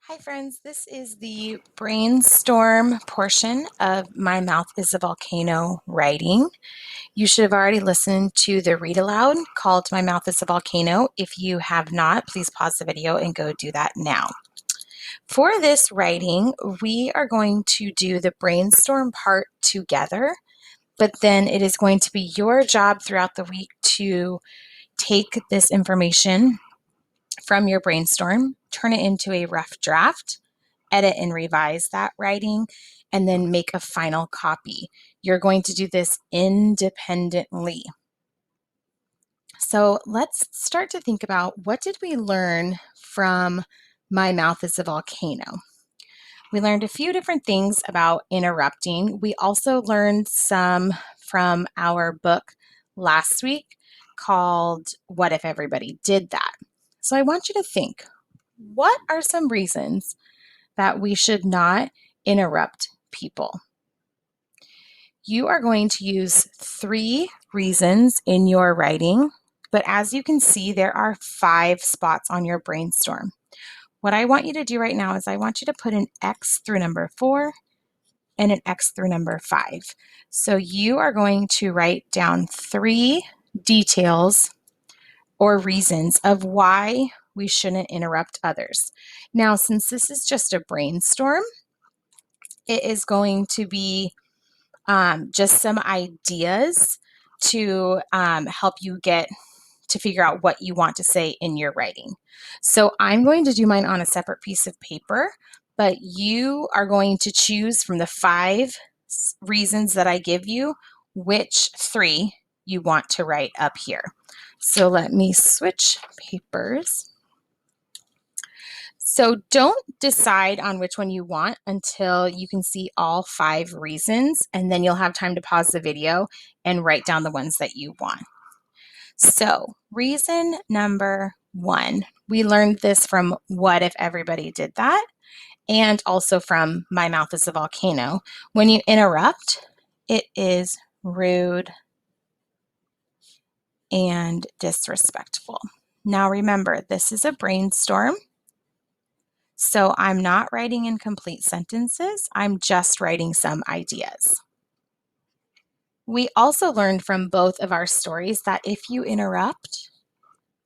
Hi friends, this is the brainstorm portion of My Mouth is a Volcano writing. You should have already listened to the read aloud called My Mouth is a Volcano. If you have not, please pause the video and go do that now. For this writing, we are going to do the brainstorm part together, but then it is going to be your job throughout the week to take this information from your brainstorm, turn it into a rough draft, edit and revise that writing, and then make a final copy. You're going to do this independently. So let's start to think about, what did we learn from My Mouth is a Volcano? We learned a few different things about interrupting. We also learned some from our book last week called What If Everybody Did That? So I want you to think, what are some reasons that we should not interrupt people? You are going to use 3 reasons in your writing, but as you can see, there are 5 spots on your brainstorm. What I want you to do right now is I want you to put an X through number 4 and an X through number 5. So you are going to write down 3 details or reasons of why we shouldn't interrupt others. Now, since this is just a brainstorm, it is going to be just some ideas to help you get to figure out what you want to say in your writing. So I'm going to do mine on a separate piece of paper, but you are going to choose from the 5 reasons that I give you which 3 you want to write up here. So let me switch papers. So don't decide on which one you want until you can see all 5 reasons, and then you'll have time to pause the video and write down the ones that you want. So reason number 1, we learned this from What If Everybody Did That? And also from My Mouth is a Volcano. When you interrupt, it is rude and disrespectful. Now remember, this is a brainstorm. So I'm not writing in complete sentences, I'm just writing some ideas. We also learned from both of our stories that if you interrupt,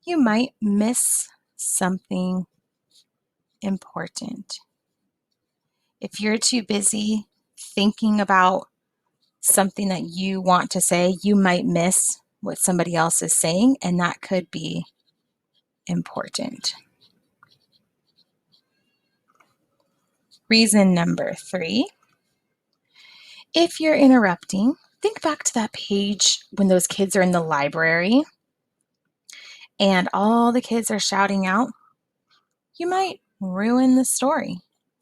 you might miss something important. If you're too busy thinking about something that you want to say, you might miss what somebody else is saying, and that could be important. Reason number 3, if you're interrupting, think back to that page when those kids are in the library and all the kids are shouting out. You might ruin the story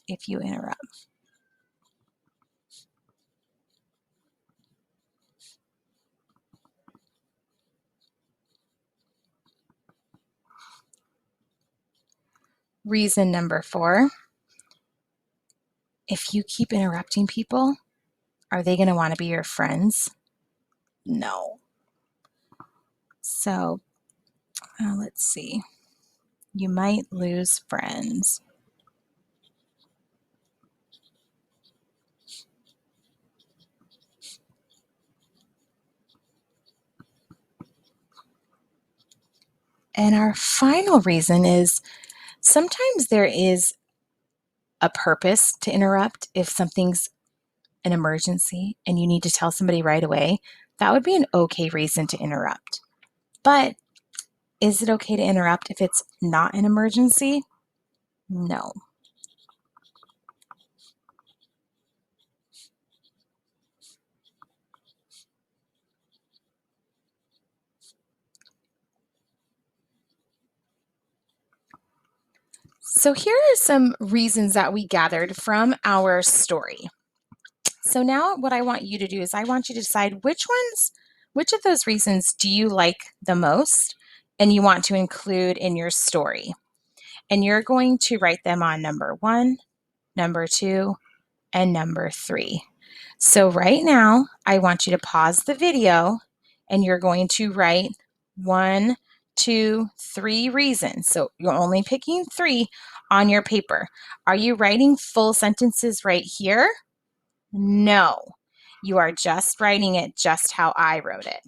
if you interrupt. Reason number 4, if you keep interrupting people, are they going to want to be your friends? No. So let's see. You might lose friends. And our final reason is, sometimes there is a purpose to interrupt. If something's an emergency and you need to tell somebody right away, that would be an okay reason to interrupt. But is it okay to interrupt if it's not an emergency? No. So here are some reasons that we gathered from our story. So now what I want you to do is I want you to decide which of those reasons do you like the most and you want to include in your story. And you're going to write them on number 1, number 2, and number 3. So right now, I want you to pause the video and you're going to write 1, 2, 3 reasons. So you're only picking 3 on your paper. Are you writing full sentences right here? No. You are just writing it just how I wrote it.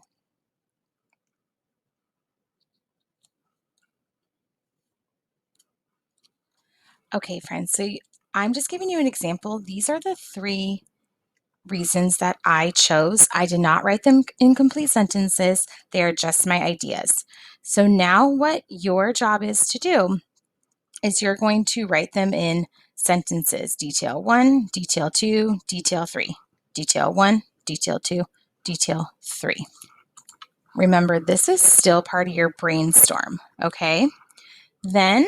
Okay, friends, so I'm just giving you an example. These are the 3 reasons that I chose. I did not write them in complete sentences. They are just my ideas. So now what your job is to do is you're going to write them in sentences. Detail 1, detail 2, detail 3. Detail 1, detail 2, detail 3. Remember, this is still part of your brainstorm, okay? Then,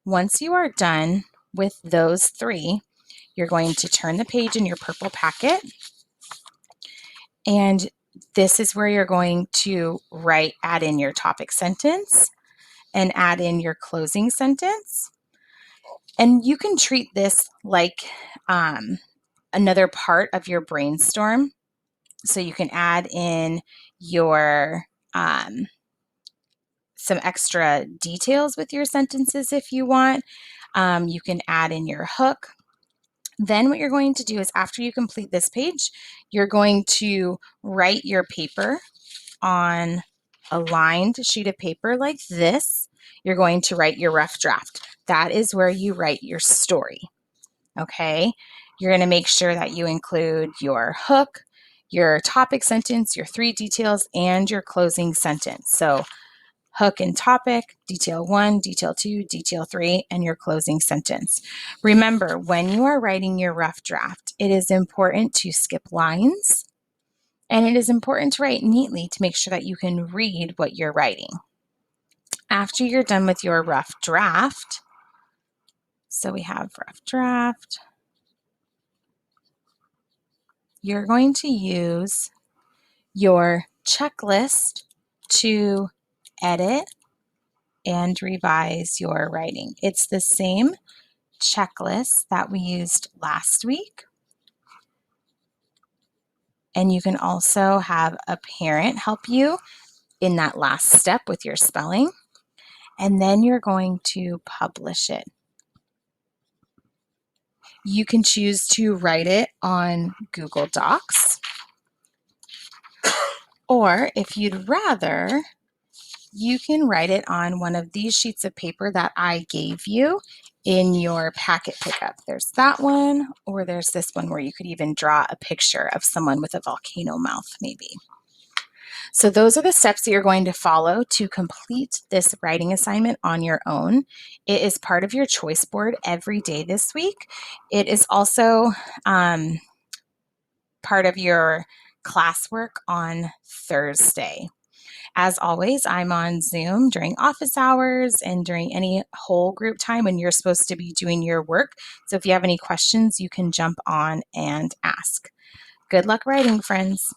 once you are done with those 3, you're going to turn the page in your purple packet, and this is where you're going to add in your topic sentence and add in your closing sentence. And you can treat this like another part of your brainstorm. So you can add in your some extra details with your sentences if you want. You can add in your hook. Then what you're going to do is after you complete this page, you're going to write your paper on a lined sheet of paper like this. You're going to write your rough draft. That is where you write your story. Okay? You're going to make sure that you include your hook, your topic sentence, your 3 details, and your closing sentence. So hook and topic, detail 1, detail 2, detail 3, and your closing sentence. Remember, when you are writing your rough draft, it is important to skip lines, and it is important to write neatly to make sure that you can read what you're writing. After you're done with your rough draft, so we have rough draft, you're going to use your checklist to edit and revise your writing. It's the same checklist that we used last week. And you can also have a parent help you in that last step with your spelling. And then you're going to publish it. You can choose to write it on Google Docs, or if you'd rather, you can write it on one of these sheets of paper that I gave you in your packet pickup. There's that one, or there's this one where you could even draw a picture of someone with a volcano mouth, maybe. So those are the steps that you're going to follow to complete this writing assignment on your own. It is part of your choice board every day this week. It is also part of your classwork on Thursday. As always, I'm on Zoom during office hours and during any whole group time when you're supposed to be doing your work. So if you have any questions, you can jump on and ask. Good luck writing, friends.